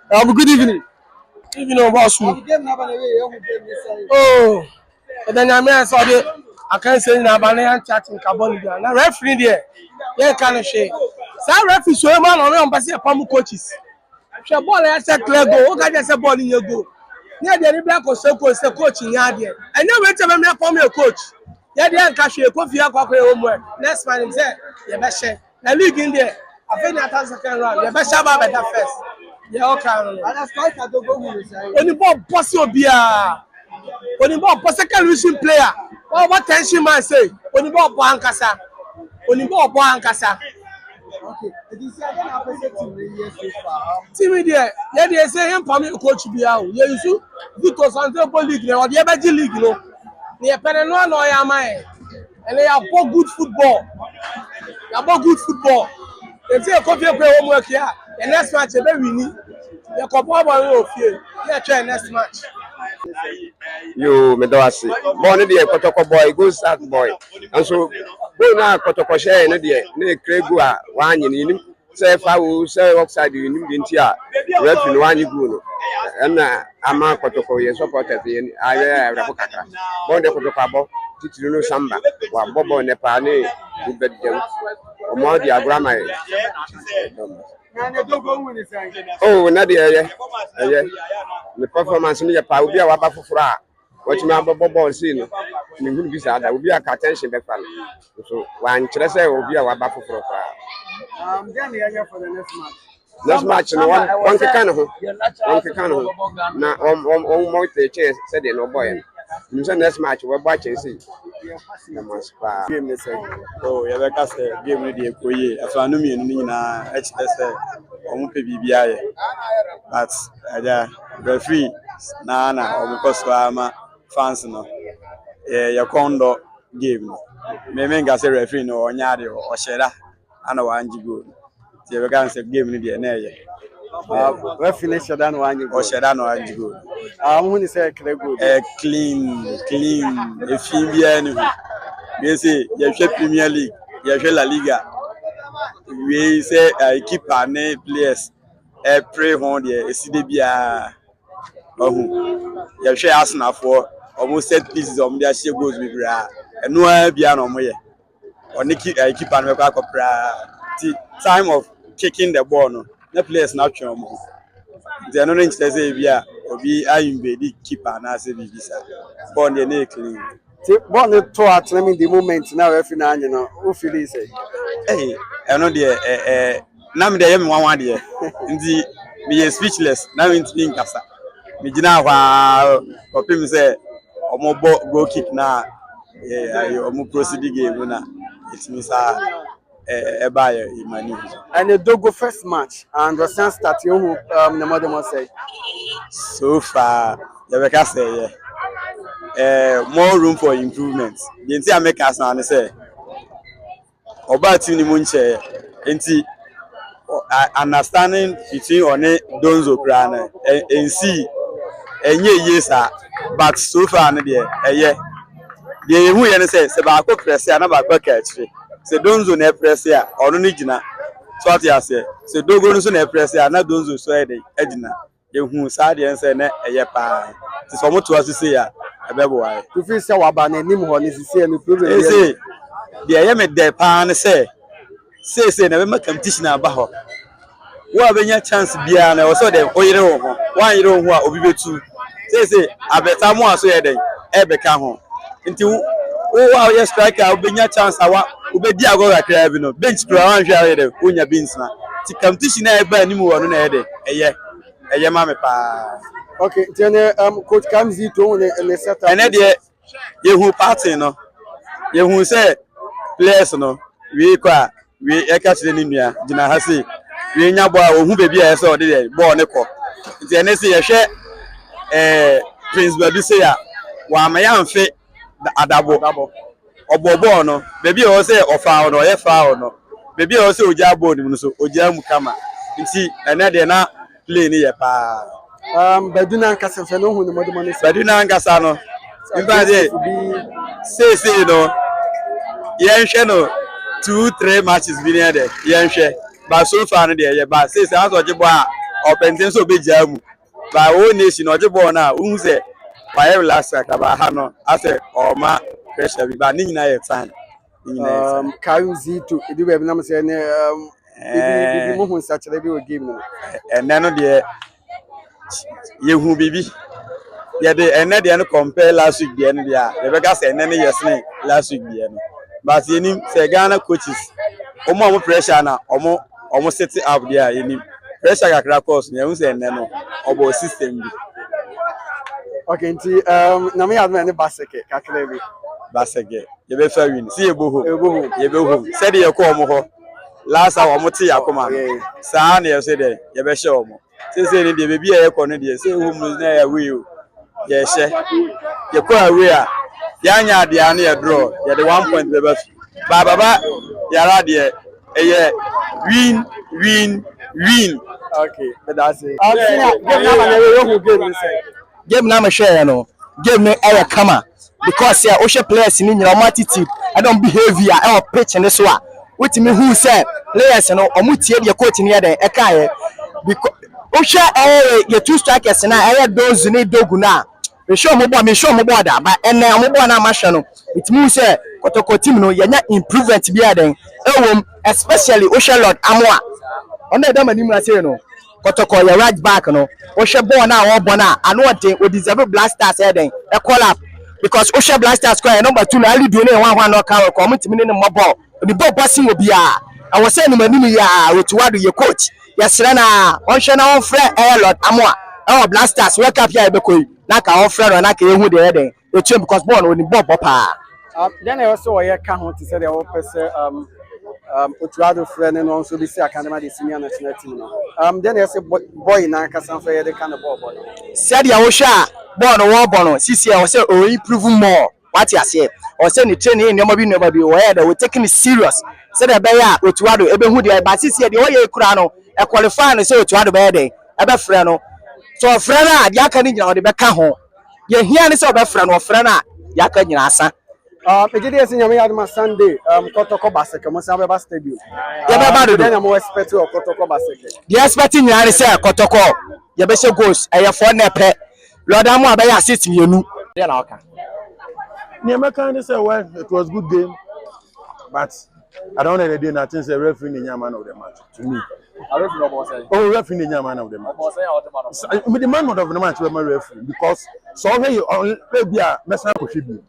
Good evening. Evening, boss. Oh, and then I saw it. I can't say now, but I'm chatting carbon. Now, referee there. Yeah, kind of shake. Some referee so man on Bassi Pamu coaches. She ball, I said, clear go. Okay, I said, ball in your go. Yeah, the black or so coach, the coach in yard. And then wait a minute for me, a coach. Yeah, the cash your coffee, homework. Next man is there. Yeah, best share. The league in there. I think that's second round. Yeah, best share better first. Yeah, okay. Only ball bossy obia. Only ball second losing player. What tension man say? Only ball Ankasa. Only ball Ankasa. Okay. Team there. Yeah, they say him for me coach Bia. Yeah, you see. Because Asante league, or the Abaji league, you know. They are paying no Yamae. And they have good football. They have good football. They say a coffee play homework here. The next match, they win. The couple of you. Yeah, try next match. You Medawasi. Born in the Kotoko boy, go start boy. And so, go now, Kotoko share in the Kregua, one in say if I will say outside you in Tia, referee one you go. And I'm a Kotoko, yes, supported in Rapokaka. Born the Kotoko, Tituno Samba, while Bobo Nepane, who bet them. More diagram. Oh, Nadia, the performance in the power will be our Bafra. What you remember Bobo seen? You will be sad. That will be a attention. So, one Chelsea will be our Bafra. Then the area for the next match. Next match, one Kekano. Now, on more chance, said no boy. You said next match, we're watching. See. Game they say. Oh, yeah, like I said, game ready for you. As I know me, na HSS, omu pe BBI. But referee na because ama fans no. Ya kondo game no. Me menga say referee no onyade o sheda ana wanji goal. Tie be kan say game ni dey na ye. Referee sheda no wanji goal. O sheda no wanji goal. Who ni say clear goal? Clean. If you be any. We say you share Premier League, you share La Liga. We say keep our name players. Pray on the CDB. You share Arsenal for almost set pieces of their share goals with Bra. And no be an omoye. Or keep our name back up. The time of kicking the ball, no, the players not sure. They are not interested in or be I invade keeper and I say visa. Born the name clean. Born the two at the moment now. If you know, who feel is it? Hey, I know the now me dey one there. Ndi me speechless. Now me speaking kasa. Me jina wa copy me say omo go kick na omo proceed game na. It means buy money. And the Dogo first match and the Sun start you the mother must say. So far, the can say more room for improvement. The entire make us now say about team ni munche enti understanding between one Donzo plan and see enye yesa but so far no dey the who you say ba ko press na ba ko catch say Donzo na press ya onu ni gina so at ya say Dogo no so na press ya na Donzo so e dey agina ehu sa dey say na eye pa ti so mo to asise ya ebebo wa to feel say wa ba na nim ho ni sise no problem say dey me dey pa na say na be competition aba ho wo abenya chance bia na so dey oyire wo ho wan yire wo ho a obi betu say abeta mo aso ye dey ebeka ho nti wo wa ye striker obenya chance awa obedi ago kakra bi no bench kra wan hwa ye dey onya beans na ti competition na eba ni mu wo no na ye dey eye ma me pa. Okay, then coach Samba Zito and set up. And then you party no. You say players no. We catch the nimia. Jina hasi. We nya boy who baby I saw the ball ne ko. Nti ene say you share Prince Baby say ya wa ma ya mfe adabo. Obobo no. Baby o say ofa no, ye fa no. Baby o say oja board mu so oja mu kama. Nti ene de na play ni ye pa. Baduna Nkasa fe no hu ne modemo ne Baduna Nkasa no imba dey say no yenhwe no 2-3 matches bi ne dey yenhwe but so far no dey ye ba say as oje bo a ọpẹntin so be jamu ba o nation oje ball na hu se why relax ka ba ha no ase o ma pressure bi ba ni nyina ye time Samba Zito e do be na me say ne bibi mo hu sa chere bi o game no ene no de ye hu bibi ye de ene de no compare last week de no dia ye be ka say ene no yes ne last week de no but ye nim say Ghana coaches omo pressure na omo set up there ye nim pressure kakra course ye hu say ene no obo system bi. Okay, nti na me have any basket kakra bi basket ye be fa win see ye bo home said ye ko omo ho last hour omo ti yakoma sa na ye say de ye be hye omo say ni de bebi ye ko no de say home na ya we o ye hye ye ko away a ya nya de ane ye draw ye de 1 point be ba fi baba yara de ye win. Okay, but that's it. Game na man we who game say Game na me share no. Game no e kama because o share players ni nyina o attitude I don't behavior e pitch ni so a wetimi who say players no o mutie de coach ni e den e kai because o share your two strikers na e Donzo ni Dogo na me show mo bo da but ene mo bo na ma hwe no it means say Kotoko team no yenya improvement bi aden e wom especially o share Lord Amoa onda da mani mu say no Kotoko your right back no o hwe ball na wo ball na ano o deserve blasters eden e call up because o hwe blasters square number 2 na ali do na 1-1 no ka ko mo timi ne mo ball the ball passing obi a I was saying mani mu ya wetuwado your coach yesre na on hwe na on frɛ Lord Amoa our blasters wake up here be koi na ka on frɛ no na ka ehu de eden e tue because ball no ni ball pa then I also we ka ho to say the person Otuado friend and also be say academy the senior national team no then I say boy na kasa for the kind of ball boy said ya wo hwa ball no wo ball no sisi ya wo say o improve more what you say or say ni training ni nneema bi wo ya we taking it serious said e be ya Otuado e be hu de ba sisi ya de wo ye kura no e qualify no say Otuado be de e be frɛ no so frɛ na de aka ni nyina wo de be ka ho ye hia ni say o be frɛ no frɛ na de aka nyina asa Ejide esi nyame yaduma Sunday Kotoko basket mo say be stadium ye be ba do then am expect o Kotoko basket the expecting nyina ni say Kotoko ye be say goals e ye for na pe Lord Amoa be ya assist mienu dey na oka Niema kind say well it was good game but I don't know the day nothing say referee ni man of the match to me. Referee no boss say Referee ni man of the match. Me the man of the match we referee because so we be a mesa ko hwe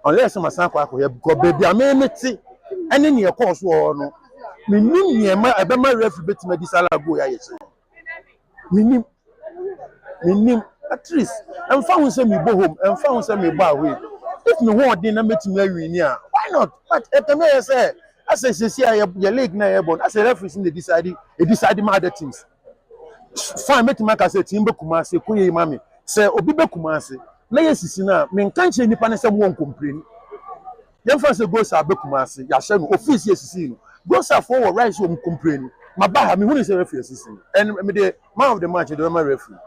unless my son kwa because baby amemeti ene ne course wo no minim niema ebe ma referee betima di sala go ya yesi minim at least em fa hu say me go home em fa hu say me ba away if me wan dey na metimi awini a why not but eteme say as a your league na your born as a referee in the decide my other teams fine metima ka say team be kuma say kuye mami say obi be kuma say na yesisi na me nkan che nipa ne se mo complain yem fa se go sa be kumase ya hye no office yesisi no go sa for rise o complain ma ba ha me hu ne se referee yesisi and me the man of the match the man referee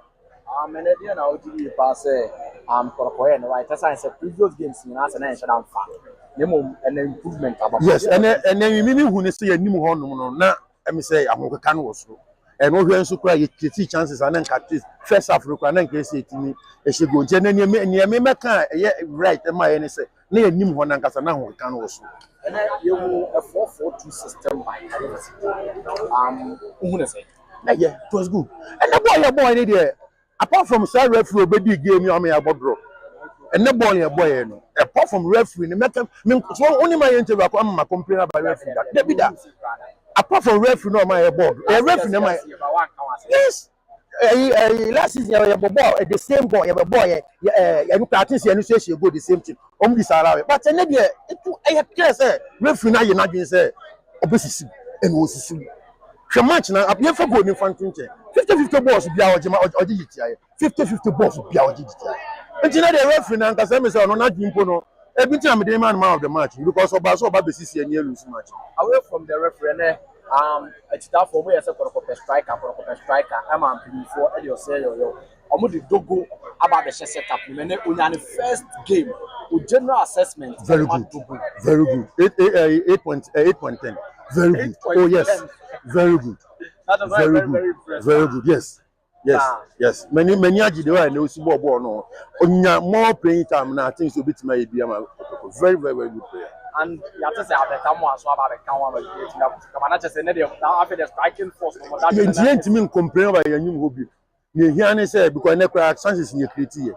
me na dia na o di pass Kotoko no right as I said previous games na say na shut fa nemo an improvement about yes and me hu ne se ya nim ho no na me say ahokeka no wo so and no hwe nso kra ye create chances and nka first half kra na nka say tini e she go je na ne me ka ye right e ma ye ne say na ye nim ho na nka sa na ahokeka no wo so and you a 4-4-2 system by who say yeah it was good and the boy ni there apart from say referee obedi game you am ya bodro and the boy no apart from referee ni make me so only my interview am ma complain about referee that be that apart from referee no my board referee no my yes last season your ball the same ball your boy you practice you say she go the same thing this around but na there it clear say referee na you na dey say obesisi and osisi hwe match na abia fa go ni fantinche 50-50 balls bia oje yitia 50-50 balls bia oje yitia until the referee na nka say me say no na dimpo no every time the man of the match because oba besisi and lose match away from the referee it's that for me as a striker I'm before Eddie say yo the Dogo about the set up me first game with general assessment very good 8.10 very good oh yes very good That is very, very impressive. Very good. Yes. Yes. Many aji the way no super ball no. Onya more playing time na things to beat my Kotoko. Very good player. And you have to say about more so about the count one. Come on, just say after the striking force. You didn't mean complain about your new hobby. You hear say because never chances in your creative,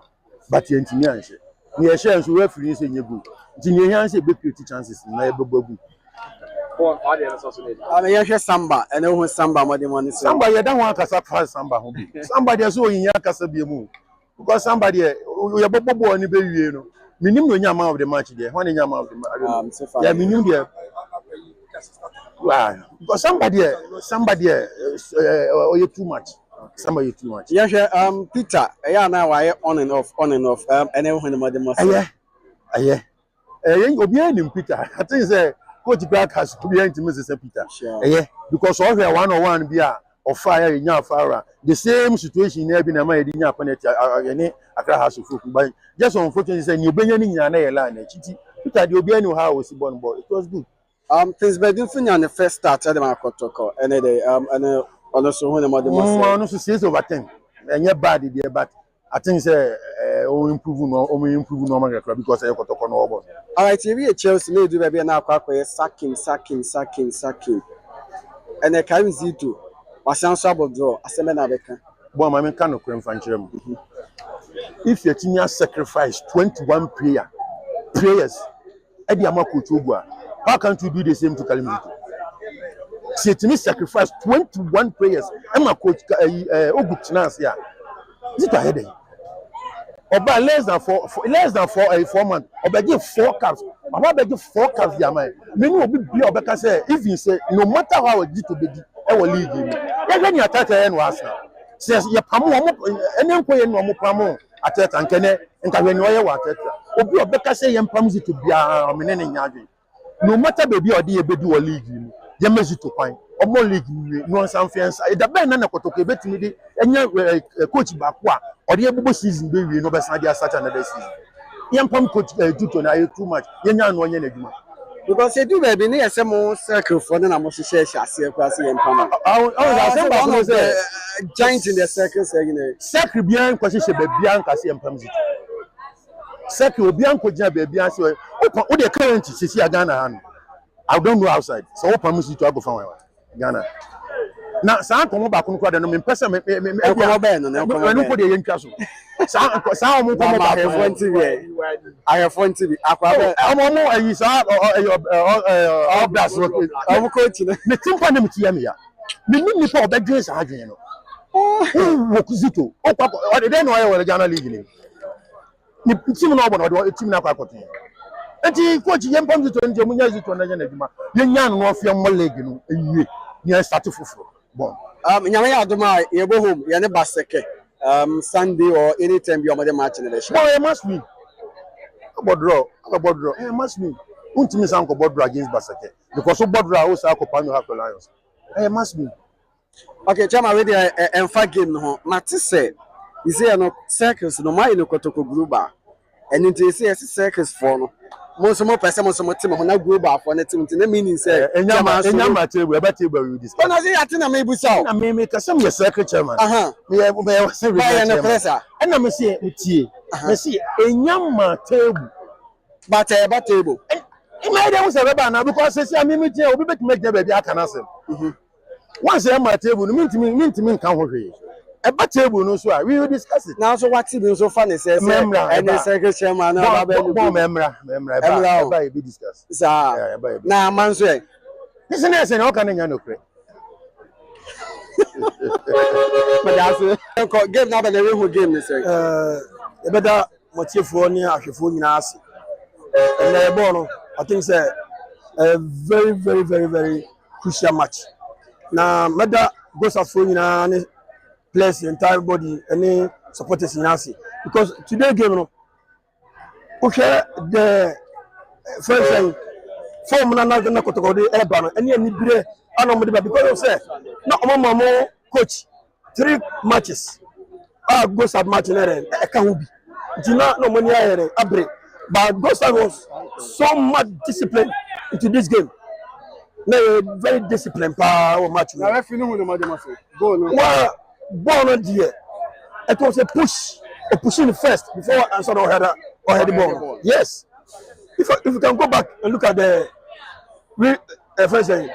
but you ain't me answer. You share so referee say you good. You hear say big creative chances na e good. I mean, Samba, and who Samba more than one. Samba, you don't want to pass Samba. Somebody is so in your Casabiamu. Because somebody, you are Bobo and you minimum your amount of the match there. One in your mouth. Yeah, minimum there. Because somebody, you too much. Somebody too much. Yeah, Peter, yeah, now I on and off, and then when the mother must. Yeah. You're Peter. I think say. Coach Black has to be intimate Peter. Sure. Yeah, because all the 1-on-1 be or fire in your fire. The same situation in every Nama in your planet. Accra has to focus. But just unfortunately, say you bring in your line. Peter, you'll be anyhow was born boy. It was good. Things by doing on the first start at the Kotoko, and and also when the mother must say 6 over 10. And you're bad there, but I think say improve normal because I got to know about. All right, if you Chelsea, you do baby now. Sacking, and the Samba Zito was answerable draw. A seminar became. Boy, my man can't confirm. If your team has sacrificed 21 players, Eddie Amako Tugua, how can't you do the same to Kalimito? See, to me, sacrificed 21 players. I'm a coach, Oguchinas here. Is it a headache? About less than 4 months. About give 4 caps. About give 4 caps. Yeah, man. Many will be because say if you say no matter how it to be, I will leave you. When you attack and was now. Says you pamu any point no mo pamu attack and kene and can no ya watet. Obi obeka say yem pamu to be a menene nyadwe. No matter baby or dey be do league you. Yem to kwan. Omo league no san fiance. E da ben na Kotoko betimi di enya coach baako a odi ebubo season be wie no be san dia start another season. Yem pam coach Tuto na too much. Yenya no anya na adwuma. Because you do baby near some circle for the Namosi share across the empire. I say giant in the circle saying circle bien position be bien kasi empam Zito. Circle bien ko jina be bien say o the current sisi Ghana han. I don't know outside. So open Zito go fan Ghana. Na saa nkomo ba ko no me pese me no ko de yentwa so. Saa mo ko ba I have one TV. Omo ayi saa all blast I'm coaching. Me timpa na me tia me ya. Me ni pa obedwe saa adwen no. Wo Zito. O de no ayi Ghana league ni. Ni team na obo no team na kwakoto. Enti coach yempam Zito nje munya Zito na nya adwuma. Yenya no ofia mo league no ewie. Ni start fufuro. Bon. Nyame ya adoma ye go home ye ne baseke. Sunday or anytime you are match in the show. Boy, it must be. About draw. It must be. Untimi sanko draw against Basake. Because so draw also akopano have Lions. It must be. Okay, chama already en fa game no. Mate say, you say no circles no mai no Kotoko global. And into say circles for no. Most more person most more team na global for na team na meaning say enyama table eba table we discuss. Ona say atina me busa. Na me kasam ye circle chairman. Me say we na me say utie. Me say enyama table but eba table. E me dey say eba na because say me tie obi bet make dey be aka na say. Once enyama table no mintimi nkan ho hwe. Eba table no so we will discuss it. Now so what team so fun is say and the secretary chairman na ba eba be discuss. Sir. Na man so e. This na say no kan nya no kre. But that's game na be the who game say. E beda motiefo ni ahwefo nyina ase. And the ball no I think say a very crucial match. Na meda goes as for nyina place the entire body any supporters in Asi because today game no okay the first thing form na Kotoko de eba no any bire anom de because say na omo coach 3 matches goes at match na e ka ho bi jina no money ayere abre but Gosa was so much discipline into this game very disciplined power match. Now referee no the mother must go no. Well, born on there. It was a push, pushing first before answer or header or head the ball. Yes. If you can go back and look at the first thing,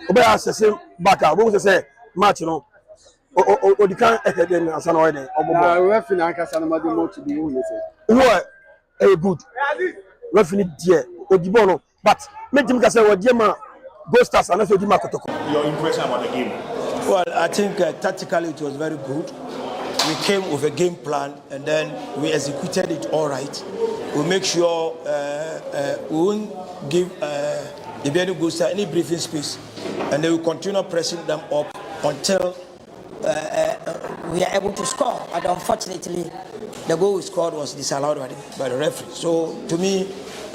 obey assessing back out. What was say match, you know? Or the kind of head then answer or header. Now referee na kasa na mother more to be who you say. What a good referee there. Odibono, but make him say what Jema go stars and also Jema Kotoko. Your impression about the game? Well, I think tactically it was very good. We came with a game plan and then we executed it all right. We make sure we won't give the Biani Gusta any breathing space, and then we continue pressing them up until we are able to score. But unfortunately, the goal we scored was disallowed by the referee. So to me,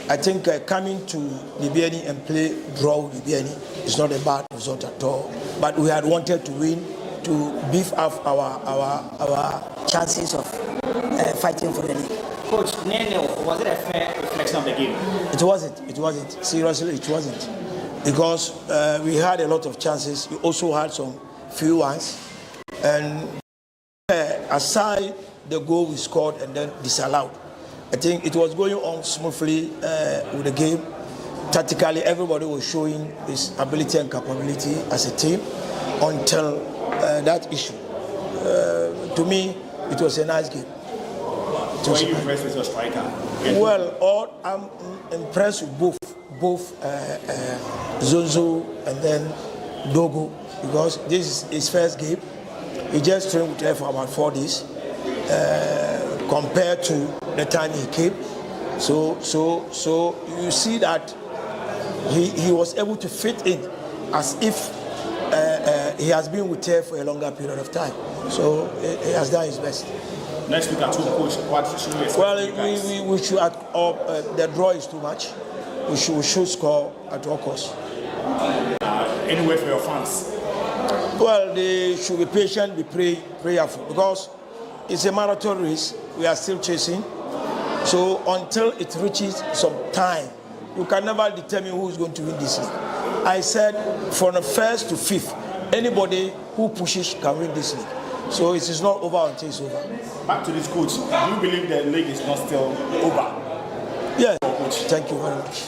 I think coming to Biani and play draw with Biani is not a bad result at all. But we had wanted to win to beef up our chances of fighting for the league. Coach, was it a fair reflection of the game? It wasn't. Seriously, it wasn't. Because we had a lot of chances. We also had some few ones. And aside the goal we scored and then disallowed, I think it was going on smoothly with the game. Tactically, everybody was showing his ability and capability as a team until that issue. To me, it was a nice game. Were you impressed with your striker? Well, I'm impressed with both Donzo and then Dogo, because this is his first game. He just trained with them for about 4 days compared to the time he came. So you see that he was able to fit in as if he has been with her for a longer period of time. So he has done his best. Next week at 2, coach, what should we expect? Well, we should the draw is too much. We should score at all costs. Any word for your fans? Well, they should be patient, be prayerful, because it's a marathon race. We are still chasing. So until it reaches some time, you can never determine who is going to win this league. I said from the 1st to 5th, anybody who pushes can win this league. So it is not over until it's over. Back to this, coach. Do you believe the league is not still over? Yeah. Thank you very much.